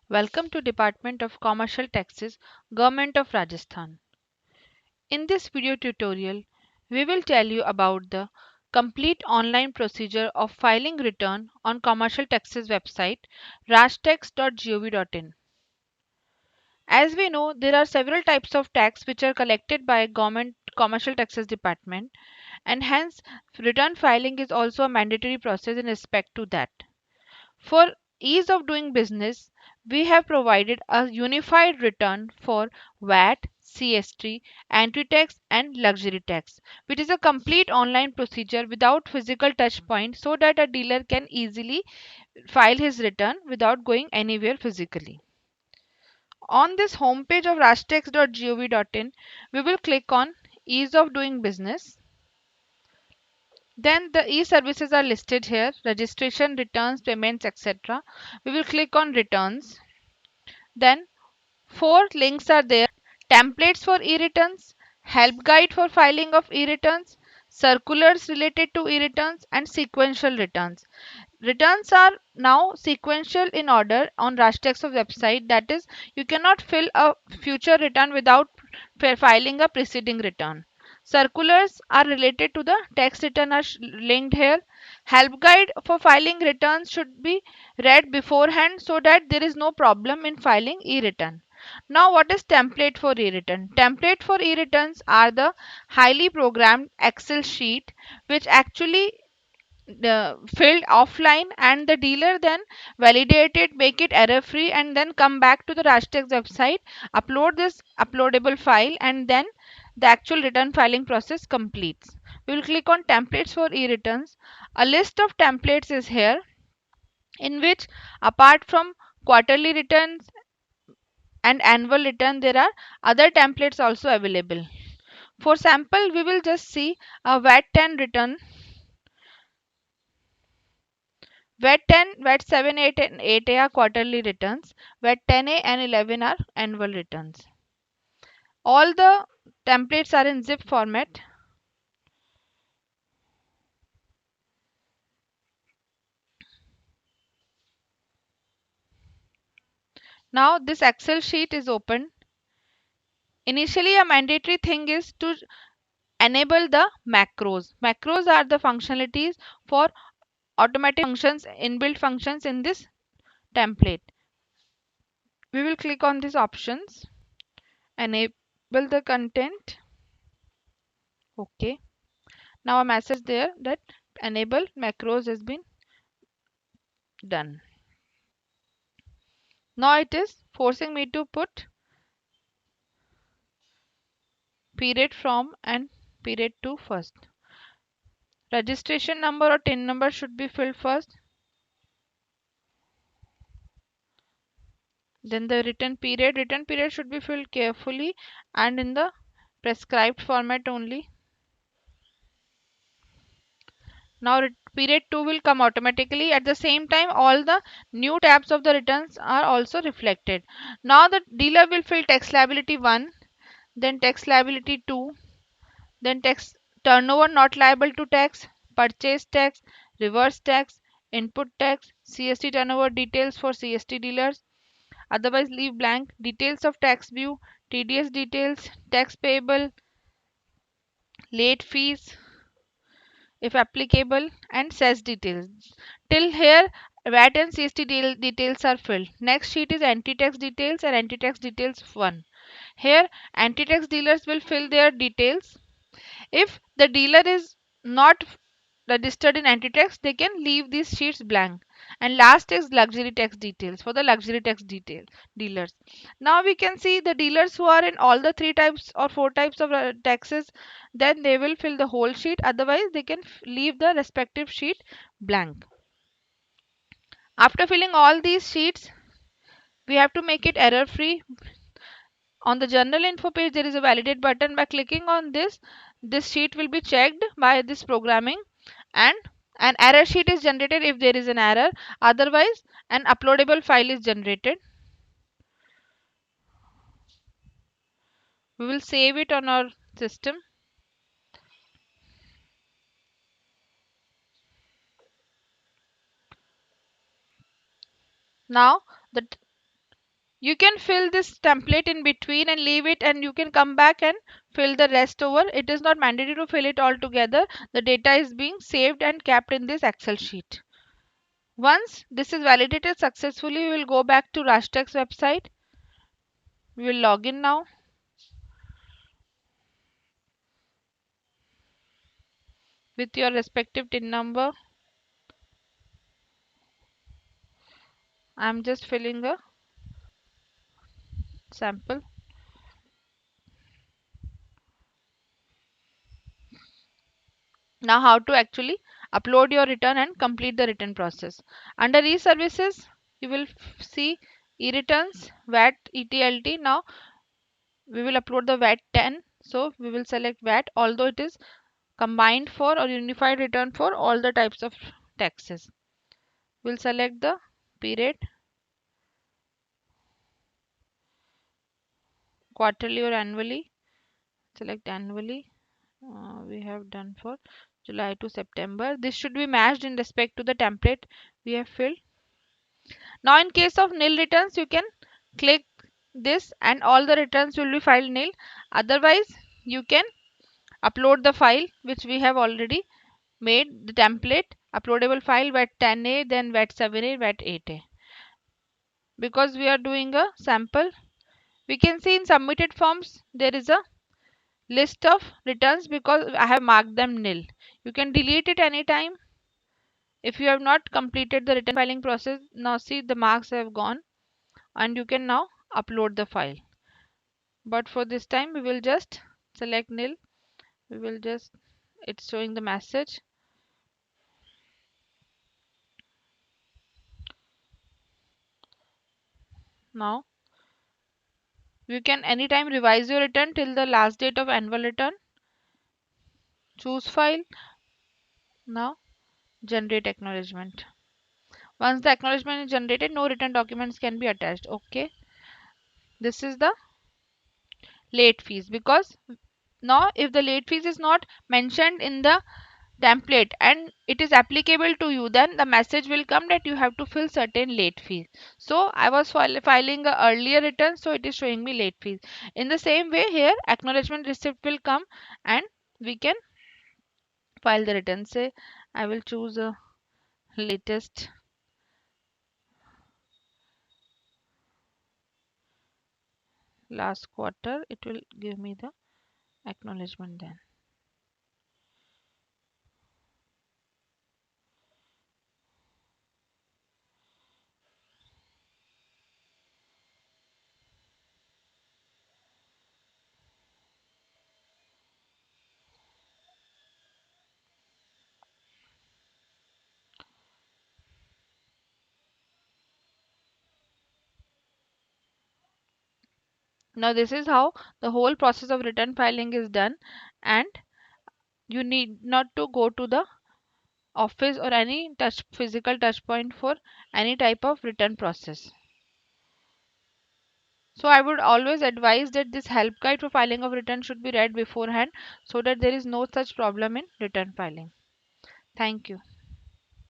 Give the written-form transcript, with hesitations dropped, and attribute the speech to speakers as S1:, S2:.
S1: Welcome to Department of Commercial Taxes, Government of Rajasthan. In this video tutorial, we will tell you about the complete online procedure of filing return on commercial taxes website rajtax.gov.in. As we know, there are several types of tax which are collected by Government Commercial Taxes Department, and hence return filing is also a mandatory process in respect to that. For ease of doing business, we have provided a unified return for VAT, CST, anti-tax and luxury tax, which is a complete online procedure without physical touch point so that a dealer can easily file his return without going anywhere physically. On this homepage of rajtax.gov.in, we will click on ease of doing business. Then the e-services are listed here: registration, returns, payments, etc. We will click on returns. Then four links are there: templates for e-returns, help guide for filing of e-returns, circulars related to e-returns, and sequential returns. Returns are now sequential in order on Rajtax's website. That is, you cannot fill a future return without filing a preceding return. Circulars are related to the tax return are linked here. Help guide for filing returns should be read beforehand so that there is no problem in filing e-return. Now, what is template for e-return? Template for e-returns are the highly programmed Excel sheet which actually filled offline, and the dealer then validate it, make it error free, and then come back to the Rajtax website, upload this uploadable file, and then the actual return filing process completes. We will click on templates for e-returns. A list of templates is here in which, apart from quarterly returns and annual return, there are other templates also available. For sample, we will just see a VAT 10 return. VAT 10, VAT 7, 8 and 8A are quarterly returns. VAT 10A and 11 are annual returns. All the templates are in zip format. Now this Excel sheet is open. Initially, a mandatory thing is to enable the macros. Macros are the functionalities for automatic functions, inbuilt functions in this template. We will click on these options, enable the content. Okay. Now a message there that enable macros has been done. Now it is forcing me to put period from and period to first. Registration number or TIN number should be filled first. Then the return period should be filled carefully and in the prescribed format only. Now period 2 will come automatically. At the same time, all the new tabs of the returns are also reflected. Now the dealer will fill tax liability 1, then tax liability 2, then tax turnover not liable to tax, purchase tax, reverse tax, input tax, CST turnover details for CST dealers, otherwise leave blank, details of tax due, TDS details, tax payable, late fees if applicable, and cess details. Till here, VAT and CST details are filled. Next sheet is anti-tax details and anti-tax details 1. Here, anti-tax dealers will fill their details. If the dealer is not registered in anti-tax, they can leave these sheets blank. And last is luxury tax details for the luxury tax detail dealers. Now we can see the dealers who are in all the 3 types or 4 types of taxes, then they will fill the whole sheet, otherwise they can leave the respective sheet blank. After filling all these sheets, we have to make it error free. On the general info page, there is a validate button. By clicking on this, this sheet will be checked by this programming, and an error sheet is generated if there is an error. Otherwise, an uploadable file is generated. We will save it on our system. Now the You can fill this template in between and leave it, and you can come back and fill the rest over. It is not mandatory to fill it all together. The data is being saved and kept in this Excel sheet. Once this is validated successfully, we will go back to Rajtech's website. We will log in now. With your respective TIN number. I am just filling a sample. Now how to actually upload your return and complete the return process. Under e-services, you will see e-returns, VAT, ETLT. Now we will upload the VAT 10. So we will select VAT, although it is combined for or unified return for all the types of taxes. We'll select the period, quarterly or annually. Select annually. We have done for July to September. This should be matched in respect to the template we have filled. Now in case of nil returns, you can click this and all the returns will be filed nil. Otherwise, you can upload the file which we have already made, the template, uploadable file VAT 10A, then VAT 7A, VAT 8A. Because we are doing a sample, we can see in submitted forms there is a list of returns because I have marked them nil. You can delete it anytime. If you have not completed the return filing process, now see the marks have gone and you can now upload the file. But for this time we will just select nil. We will just, it's showing the message. Now you can anytime revise your return till the last date of annual return. Choose file. Now generate acknowledgement. Once the acknowledgement is generated, no return documents can be attached. Okay. This is the late fees, because now if the late fees is not mentioned in the template and it is applicable to you, then the message will come that you have to fill certain late fees. So I was filing a earlier return, so it is showing me late fees. In the same way here, acknowledgement receipt will come and we can file the return. Say I will choose a latest last quarter. It will give me the acknowledgement then. Now this is how the whole process of return filing is done, and you need not to go to the office or any physical touch point for any type of return process. So I would always advise that this help guide for filing of return should be read beforehand so that there is no such problem in return filing. Thank you.